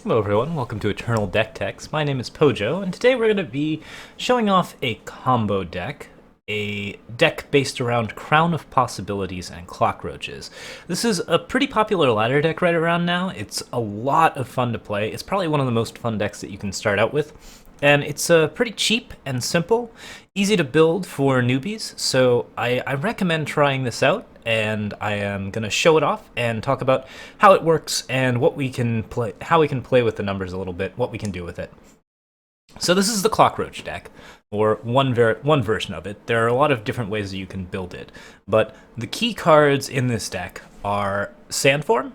Hello everyone, welcome to Eternal Deck Techs. My name is Pojo, and today we're going to be showing off a combo deck, a deck based around Crown of Possibilities and Clockroaches. This is a pretty popular ladder deck right around now. It's a lot of fun to play. It's probably one of the most fun decks that you can start out with. And it's pretty cheap and simple, easy to build for newbies, so I recommend trying this out, and I am going to show it off and talk about how it works and what we can play, how we can play with the numbers a little bit, what we can do with it. So this is the Clockroach deck, or one version of it. There are a lot of different ways that you can build it, but the key cards in this deck are Sandform,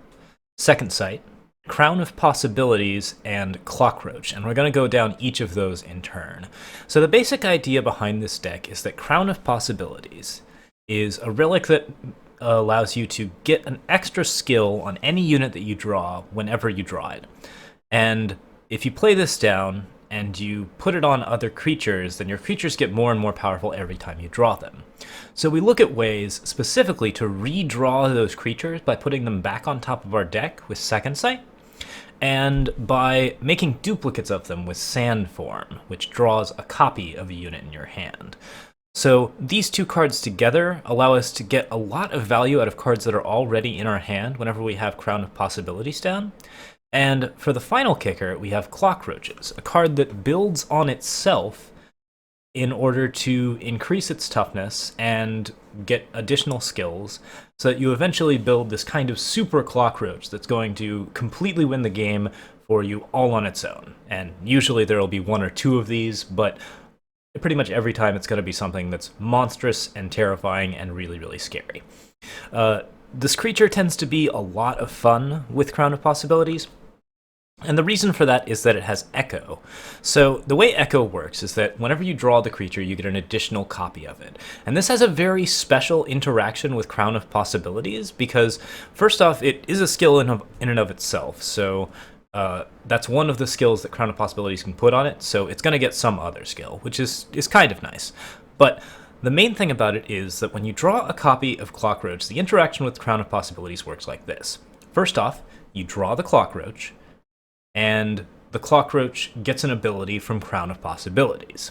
Second Sight, Crown of Possibilities, and Clockroach, and we're going to go down each of those in turn. So the basic idea behind this deck is that Crown of Possibilities is a relic that allows you to get an extra skill on any unit that you draw whenever you draw it. And if you play this down and you put it on other creatures, then your creatures get more and more powerful every time you draw them. So we look at ways specifically to redraw those creatures by putting them back on top of our deck with Second Sight, and by making duplicates of them with Sandform, which draws a copy of a unit in your hand. So these two cards together allow us to get a lot of value out of cards that are already in our hand whenever we have Crown of Possibilities down. And for the final kicker, we have Clockroaches, a card that builds on itself in order to increase its toughness and get additional skills, so that you eventually build this kind of super Clockroach that's going to completely win the game for you all on its own. And usually there will be one or two of these, but pretty much every time it's going to be something that's monstrous and terrifying and really, really scary. This creature tends to be a lot of fun with Crown of Possibilities. And the reason for that is that it has Echo. So the way Echo works is that whenever you draw the creature, you get an additional copy of it. And this has a very special interaction with Crown of Possibilities because, first off, it is a skill in and of itself. So that's one of the skills that Crown of Possibilities can put on it. So it's going to get some other skill, which is kind of nice. But the main thing about it is that when you draw a copy of Clockroach, the interaction with Crown of Possibilities works like this. First off, you draw the Clockroach, and the Clockroach gets an ability from Crown of Possibilities.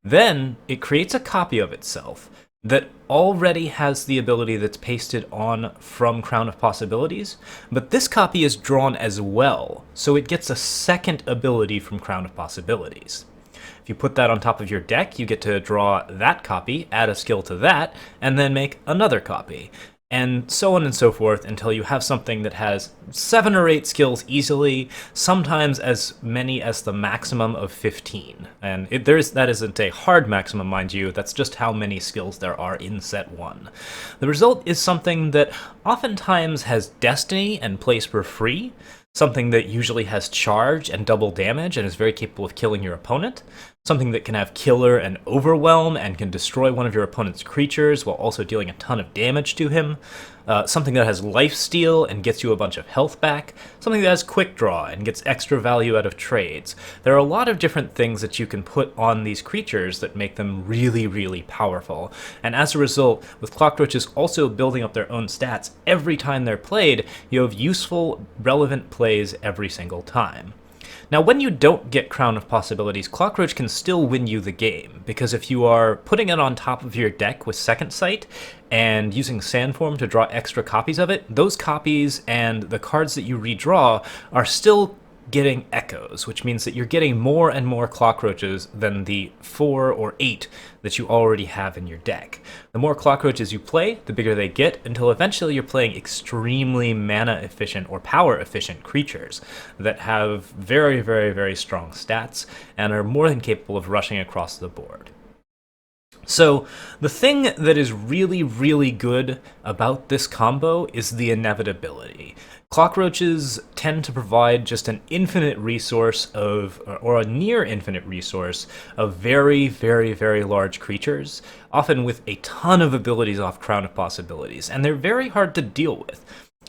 Then it creates a copy of itself that already has the ability that's pasted on from Crown of Possibilities, but this copy is drawn as well, so it gets a second ability from Crown of Possibilities. If you put that on top of your deck, you get to draw that copy, add a skill to that, and then make another copy. And so on and so forth until you have something that has 7 or 8 skills easily, sometimes as many as the maximum of 15. And that isn't a hard maximum, mind you, that's just how many skills there are in set 1. The result is something that oftentimes has destiny and plays for free, something that usually has charge and double damage and is very capable of killing your opponent, something that can have killer and overwhelm and can destroy one of your opponent's creatures while also dealing a ton of damage to him, something that has lifesteal and gets you a bunch of health back, something that has quick draw and gets extra value out of trades. There are a lot of different things that you can put on these creatures that make them really, really powerful. And as a result, with Clockroaches also building up their own stats every time they're played, you have useful, relevant plays every single time. Now, when you don't get Crown of Possibilities, Clockroach can still win you the game, because if you are putting it on top of your deck with Second Sight and using Sandform to draw extra copies of it, those copies and the cards that you redraw are still getting echoes, which means that you're getting more and more Clockroaches than the 4 or 8 that you already have in your deck. The more Clockroaches you play, the bigger they get, until eventually you're playing extremely mana efficient or power efficient creatures that have very, very, very strong stats and are more than capable of rushing across the board. So the thing that is really, really good about this combo is the inevitability. Clockroaches tend to provide just an infinite resource or a near infinite resource of very, very, very large creatures, often with a ton of abilities off Crown of Possibilities, and they're very hard to deal with.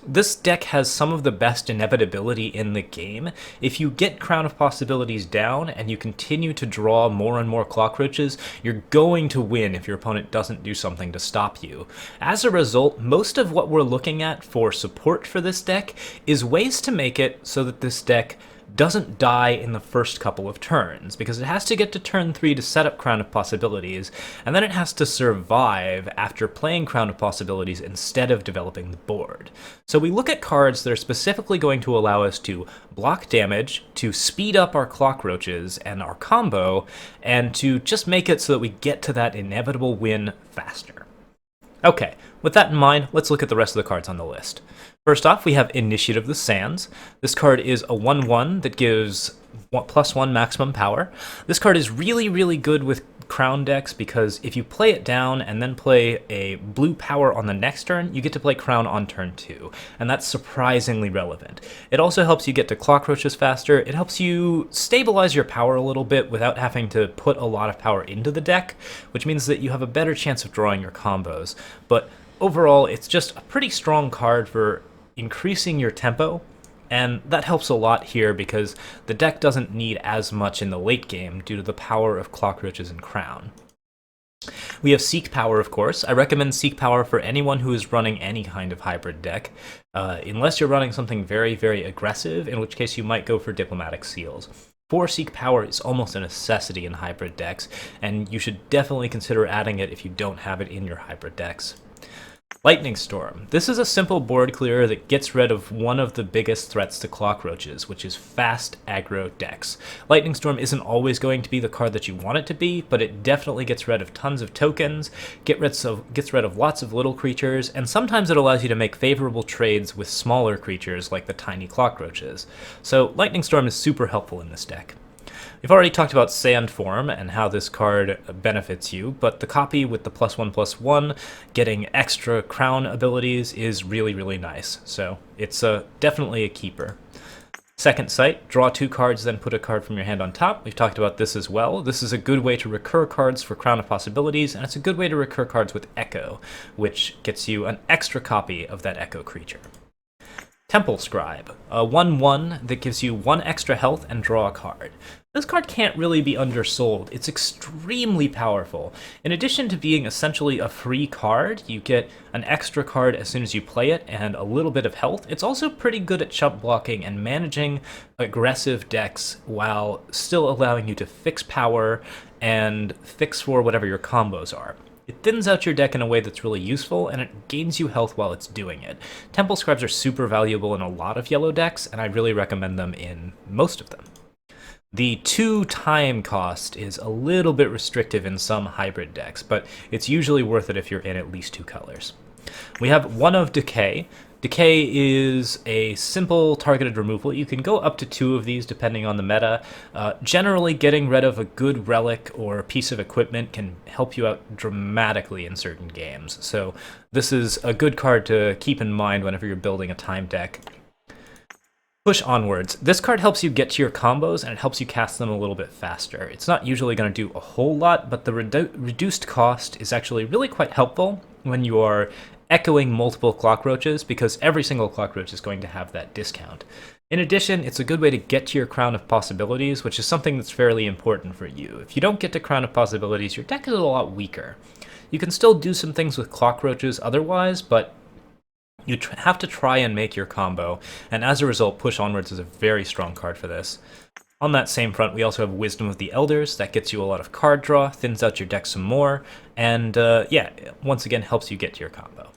This deck has some of the best inevitability in the game. If you get Crown of Possibilities down and you continue to draw more and more Clockroaches, you're going to win if your opponent doesn't do something to stop you. As a result, most of what we're looking at for support for this deck is ways to make it so that this deck doesn't die in the first couple of turns, because it has to get to turn 3 to set up Crown of Possibilities, and then it has to survive after playing Crown of Possibilities instead of developing the board. So we look at cards that are specifically going to allow us to block damage, to speed up our Clockroaches and our combo, and to just make it so that we get to that inevitable win faster. Okay, with that in mind, let's look at the rest of the cards on the list. First off, we have Initiate of the Sands. This card is a 1/1 that gives +1 maximum power. This card is really, really good with Crown decks because if you play it down and then play a blue power on the next turn, you get to play Crown on turn 2, and that's surprisingly relevant. It also helps you get to Clockroaches faster. It helps you stabilize your power a little bit without having to put a lot of power into the deck, which means that you have a better chance of drawing your combos. But overall, it's just a pretty strong card for increasing your tempo, and that helps a lot here because the deck doesn't need as much in the late game due to the power of Clockroaches and Crown. We have Seek Power, of course. I recommend Seek Power for anyone who is running any kind of hybrid deck, unless you're running something very, very aggressive, in which case you might go for Diplomatic Seals. 4 Seek Power is almost a necessity in hybrid decks, and you should definitely consider adding it if you don't have it in your hybrid decks. Lightning Storm. This is a simple board clearer that gets rid of one of the biggest threats to Clockroaches, which is fast aggro decks. Lightning Storm isn't always going to be the card that you want it to be, but it definitely gets rid of tons of tokens, gets rid of lots of little creatures, and sometimes it allows you to make favorable trades with smaller creatures like the tiny Clockroaches. So Lightning Storm is super helpful in this deck. We've already talked about Sandform and how this card benefits you, but the copy with the +1/+1 getting extra Crown abilities is really, really nice, so it's definitely a keeper. Second Sight, draw 2 cards, then put a card from your hand on top. We've talked about this as well. This is a good way to recur cards for Crown of Possibilities, and it's a good way to recur cards with Echo, which gets you an extra copy of that Echo creature. Temple Scribe, a 1/1 that gives you 1 extra health and draw a card. This card can't really be undersold. It's extremely powerful. In addition to being essentially a free card, you get an extra card as soon as you play it and a little bit of health. It's also pretty good at chump blocking and managing aggressive decks while still allowing you to fix power and fix for whatever your combos are. It thins out your deck in a way that's really useful, and it gains you health while it's doing it. Temple Scribes are super valuable in a lot of yellow decks, and I really recommend them in most of them. The 2 time cost is a little bit restrictive in some hybrid decks, but it's usually worth it if you're in at least 2 colors. We have One of Decay. Decay is a simple targeted removal. You can go up to 2 of these depending on the meta. Generally, getting rid of a good relic or piece of equipment can help you out dramatically in certain games. So this is a good card to keep in mind whenever you're building a time deck. Push Onwards. This card helps you get to your combos, and it helps you cast them a little bit faster. It's not usually going to do a whole lot, but the reduced cost is actually really quite helpful when you are echoing multiple Clockroaches, because every single Clockroach is going to have that discount. In addition, it's a good way to get to your Crown of Possibilities, which is something that's fairly important for you. If you don't get to Crown of Possibilities, your deck is a lot weaker. You can still do some things with Clockroaches otherwise, but you have to try and make your combo, and as a result, Push Onwards is a very strong card for this. On that same front, we also have Wisdom of the Elders. That gets you a lot of card draw, thins out your deck some more, and yeah, once again helps you get to your combo.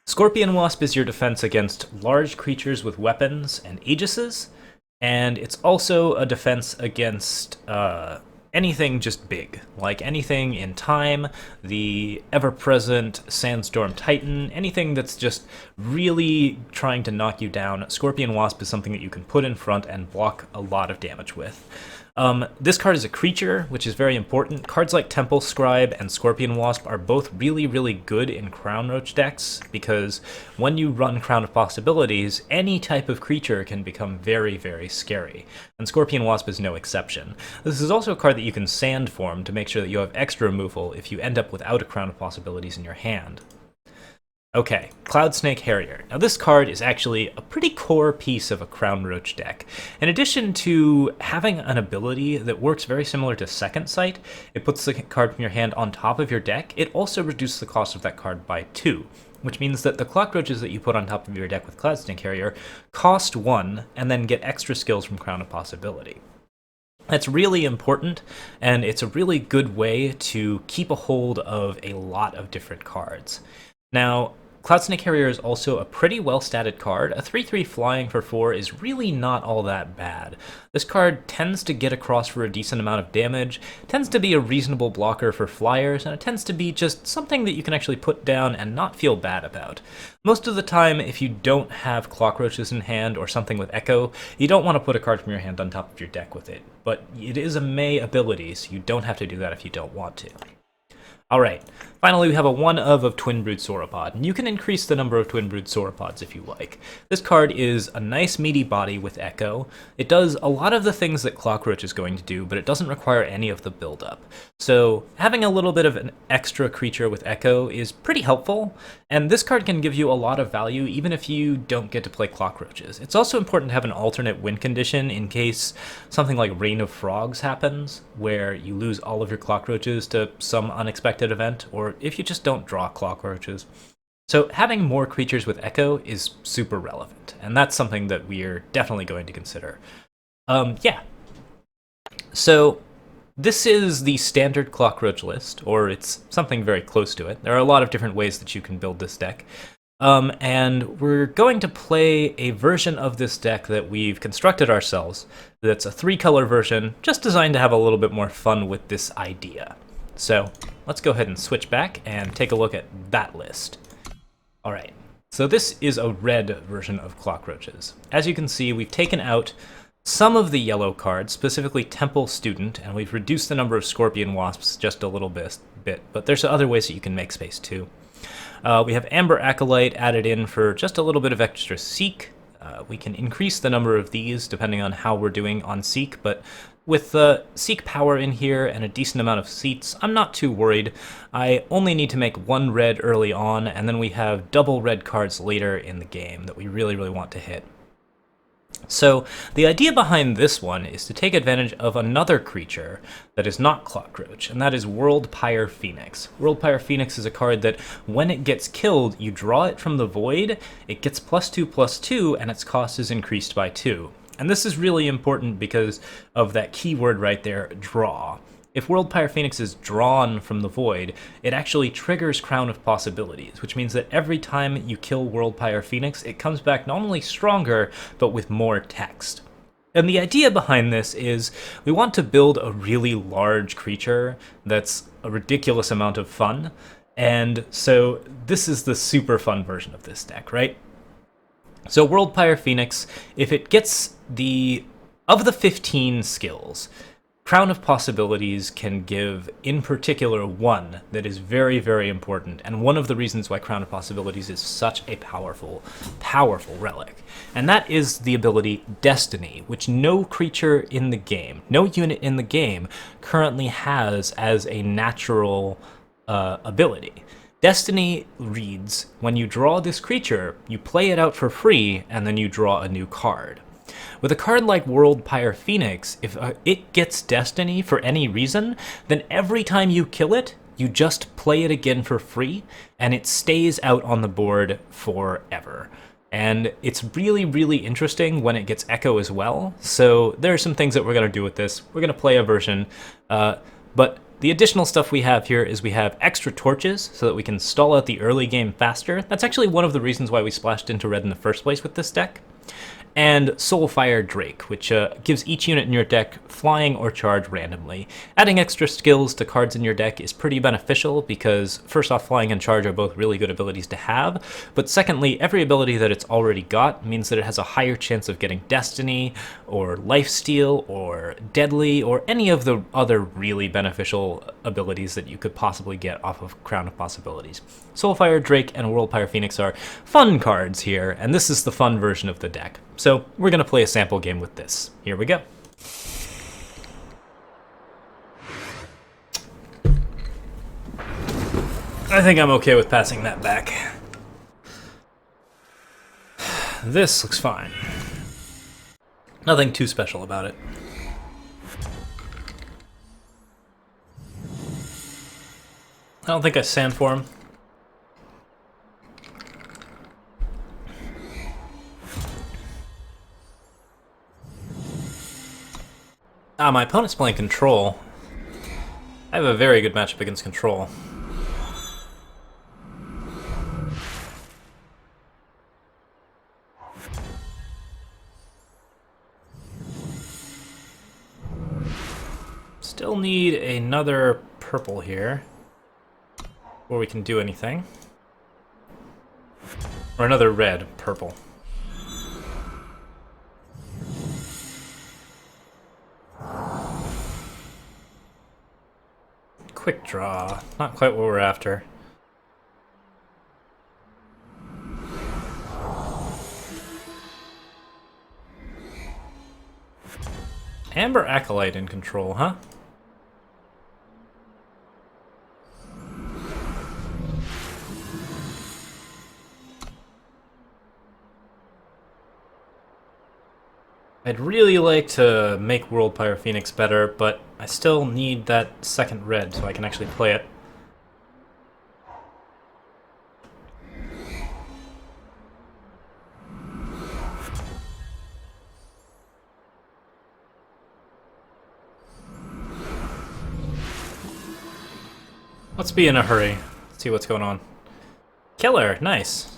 Scorpion Wasp is your defense against large creatures with weapons and aegises, and it's also a defense against anything just big, like anything in time, the ever-present Sandstorm Titan, anything that's just really trying to knock you down. Scorpion Wasp is something that you can put in front and block a lot of damage with. This card is a creature, which is very important. Cards like Temple Scribe and Scorpion Wasp are both really, really good in Crown Roach decks, because when you run Crown of Possibilities, any type of creature can become very, very scary, and Scorpion Wasp is no exception. This is also a card that you can Sandform to make sure that you have extra removal if you end up without a Crown of Possibilities in your hand. Okay, Cloudsnake Harrier. Now this card is actually a pretty core piece of a Crown Roach deck. In addition to having an ability that works very similar to Second Sight, it puts the card from your hand on top of your deck, it also reduces the cost of that card by 2. which means that the Clockroaches that you put on top of your deck with Cloudsnake Harrier cost 1 and then get extra skills from Crown of Possibility. That's really important, and it's a really good way to keep a hold of a lot of different cards. Now, Cloudsnake Harrier is also a pretty well-statted card. A 3/3 flying for 4 is really not all that bad. This card tends to get across for a decent amount of damage, tends to be a reasonable blocker for flyers, and it tends to be just something that you can actually put down and not feel bad about. Most of the time, if you don't have Clockroaches in hand or something with Echo, you don't want to put a card from your hand on top of your deck with it. But it is a May ability, so you don't have to do that if you don't want to. Alright, finally we have a 1-of Twin Brood Sauropod, and you can increase the number of Twin Brood Sauropods if you like. This card is a nice meaty body with Echo. It does a lot of the things that Clockroach is going to do, but it doesn't require any of the build-up. So having a little bit of an extra creature with Echo is pretty helpful, and this card can give you a lot of value even if you don't get to play Clockroaches. It's also important to have an alternate win condition in case something like Rain of Frogs happens, where you lose all of your Clockroaches to some unexpected event, or if you just don't draw Clockroaches. So having more creatures with Echo is super relevant, and that's something that we're definitely going to consider. Yeah. So this is the standard Clockroach list, or it's something very close to it. There are a lot of different ways that you can build this deck. And we're going to play a version of this deck that we've constructed ourselves. That's a 3-color version, just designed to have a little bit more fun with this idea. So let's go ahead and switch back and take a look at that list. All right, so this is a red version of Clockroaches. As you can see, we've taken out some of the yellow cards, specifically Temple Student, and we've reduced the number of Scorpion Wasps just a little bit, but there's other ways that you can make space too. We have Amber Acolyte added in for just a little bit of extra Seek. We can increase the number of these depending on how we're doing on Seek, but with Seek power in here and a decent amount of seats, I'm not too worried. I only need to make 1 red early on, and then we have double red cards later in the game that we really, really want to hit. So the idea behind this one is to take advantage of another creature that is not Clockroach, and that is World Pyre Pheonix. World Pyre Pheonix is a card that when it gets killed, you draw it from the void, it gets +2/+2, and its cost is increased by 2. And this is really important because of that keyword right there, draw. If World Pyre Pheonix is drawn from the void, it actually triggers Crown of Possibilities, which means that every time you kill World Pyre Pheonix, it comes back not only stronger, but with more text. And the idea behind this is we want to build a really large creature that's a ridiculous amount of fun, and so this is the super fun version of this deck, right? So World Pyre Pheonix, if it gets of the 15 skills, Crown of Possibilities can give, in particular, 1 that is very, very important, and one of the reasons why Crown of Possibilities is such a powerful, powerful relic. And that is the ability Destiny, which no creature in the game, no unit in the game, currently has as a natural ability. Destiny reads, when you draw this creature, you play it out for free, and then you draw a new card. With a card like World Pyre Pheonix, if it gets Destiny for any reason, then every time you kill it, you just play it again for free, and it stays out on the board forever. And it's really, really interesting when it gets Echo as well, so there are some things that we're going to do with this. We're going to play a version, but the additional stuff we have here is we have extra torches so that we can stall out the early game faster. That's actually one of the reasons why we splashed into red in the first place with this deck. And Soulfire Drake, which gives each unit in your deck flying or charge randomly. Adding extra skills to cards in your deck is pretty beneficial because, first off, flying and charge are both really good abilities to have, but secondly, every ability that it's already got means that it has a higher chance of getting Destiny, or Lifesteal, or Deadly, or any of the other really beneficial abilities that you could possibly get off of Crown of Possibilities. Soulfire Drake and World Pyre Pheonix are fun cards here, and this is the fun version of the deck. So we're going to play a sample game with this. Here we go. I think I'm okay with passing that back. This looks fine. Nothing too special about it. I don't think I Sandform. Ah, my opponent's playing Control. I have a very good matchup against Control. Still need another purple here before we can do anything. Or another red, purple. Quick draw. Not quite what we're after. Amber Acolyte in Control, huh? I'd really like to make World Pyre Pheonix better, but I still need that second red so I can actually play it. Let's be in a hurry. Let's see what's going on. Killer, nice.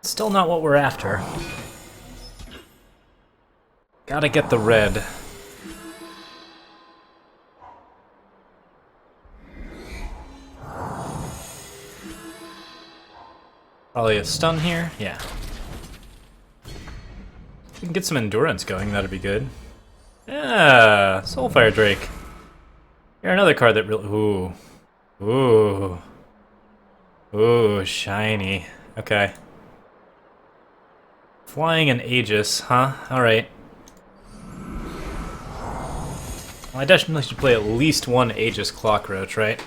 Still not what we're after. Gotta get the red. Probably a stun here? Yeah. We can get some endurance going, that'd be good. Yeah, Soulfire Drake. You're another card that really... Ooh. Ooh. Ooh, shiny. Okay. Flying an Aegis, huh? Alright. Well, I definitely should play at least one Aegis Clockroach, right?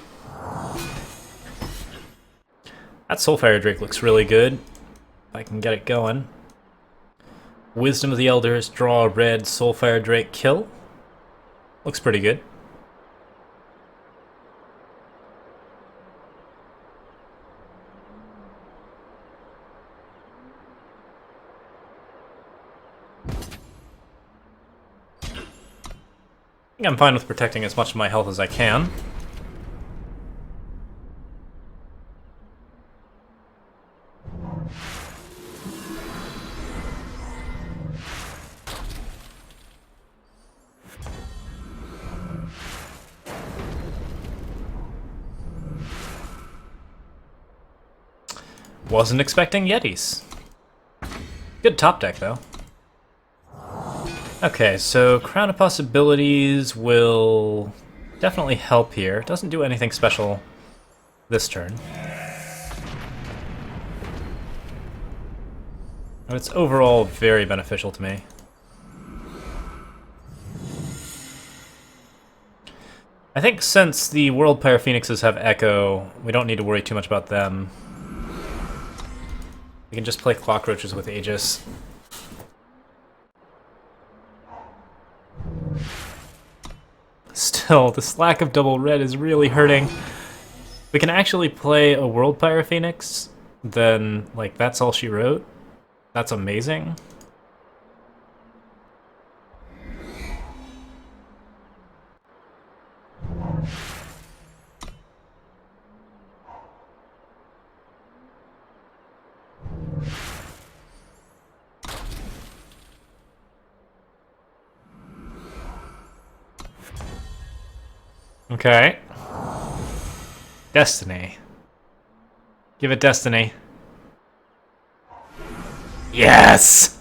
That Soulfire Drake looks really good. If I can get it going. Wisdom of the Elders, draw a red, Soulfire Drake, kill. Looks pretty good. I think I'm fine with protecting as much of my health as I can. Wasn't expecting Yetis. Good top deck, though. Okay, so Crown of Possibilities will definitely help here. Doesn't do anything special this turn. But it's overall very beneficial to me. I think since the World Pyre Pheonixes have Echo, we don't need to worry too much about them. We can just play Clockroaches with Aegis. Still, this lack of double red is really hurting. We can actually play a World Pyre Pheonix, then, like, that's all she wrote. That's amazing. Okay. Destiny. Give it Destiny. Yes!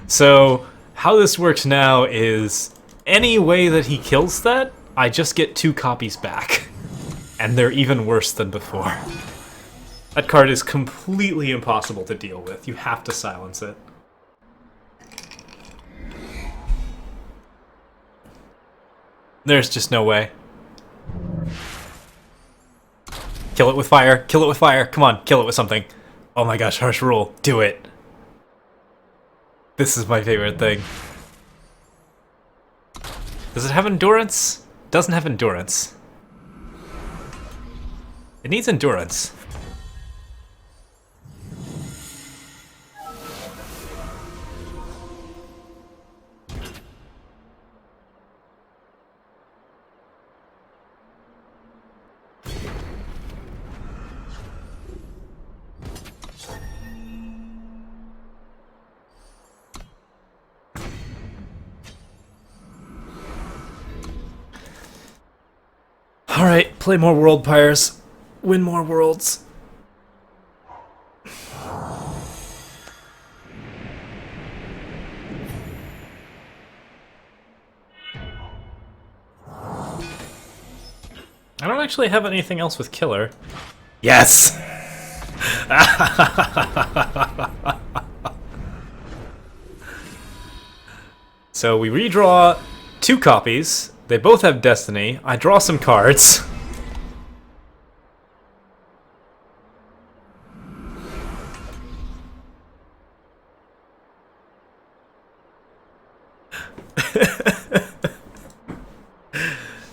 So, how this works now is any way that he kills that, I just get 2 copies back. And they're even worse than before. That card is completely impossible to deal with. You have to silence it. There's just no way. Kill it with fire. Kill it with fire. Come on, kill it with something. Oh my gosh, Harsh Rule. Do it. This is my favorite thing. Does it have endurance? Doesn't have endurance. It needs endurance. Alright, play more World Pyres. Win more worlds. I don't actually have anything else with Killer. Yes! So we redraw 2 copies. They both have Destiny. I draw some cards.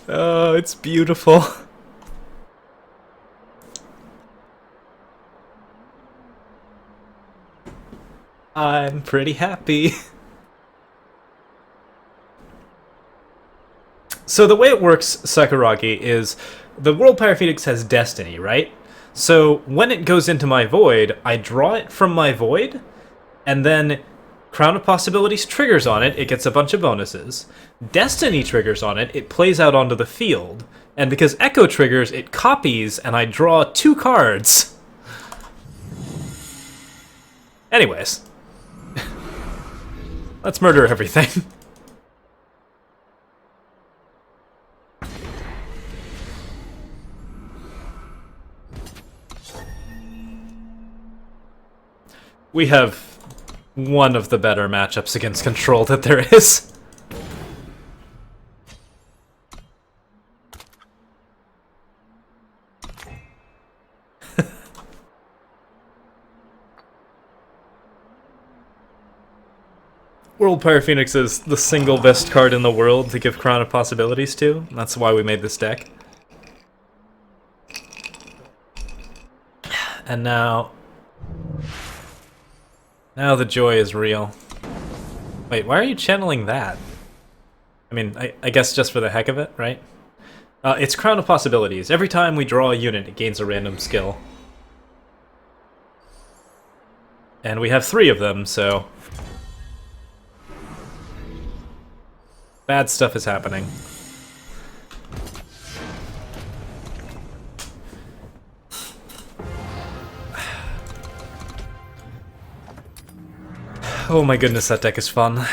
Oh, it's beautiful. I'm pretty happy. So the way it works, Sakuragi, is the World Pyre Pheonix has Destiny, right? So when it goes into my void, I draw it from my void, and then Crown of Possibilities triggers on it, it gets a bunch of bonuses. Destiny triggers on it, it plays out onto the field. And because Echo triggers, it copies, and I draw 2 cards. Anyways. Let's murder everything. We have one of the better matchups against Control that there is. World Pyre Pheonix is the single best card in the world to give Crown of Possibilities to. That's why we made this deck. And now the joy is real. Wait, why are you channeling that? I mean, I guess just for the heck of it, right? It's Crown of Possibilities. Every time we draw a unit, it gains a random skill. And we have 3 of them, so... bad stuff is happening. Oh my goodness, that deck is fun.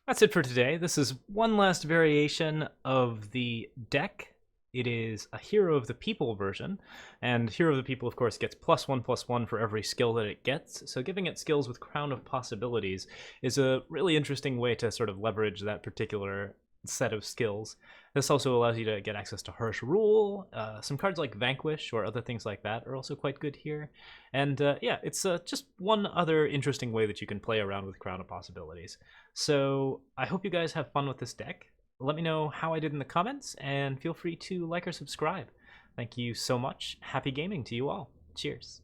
That's it for today. This is one last variation of the deck. It is a Hero of the People version, and Hero of the People, of course, gets +1/+1 for every skill that it gets, so giving it skills with Crown of Possibilities is a really interesting way to sort of leverage that particular set of skills. This also allows you to get access to Harsh Rule. Some cards like Vanquish or other things like that are also quite good here. And yeah, it's just one other interesting way that you can play around with Crown of Possibilities. So I hope you guys have fun with this deck. Let me know how I did in the comments, and feel free to like or subscribe. Thank you so much. Happy gaming to you all. Cheers.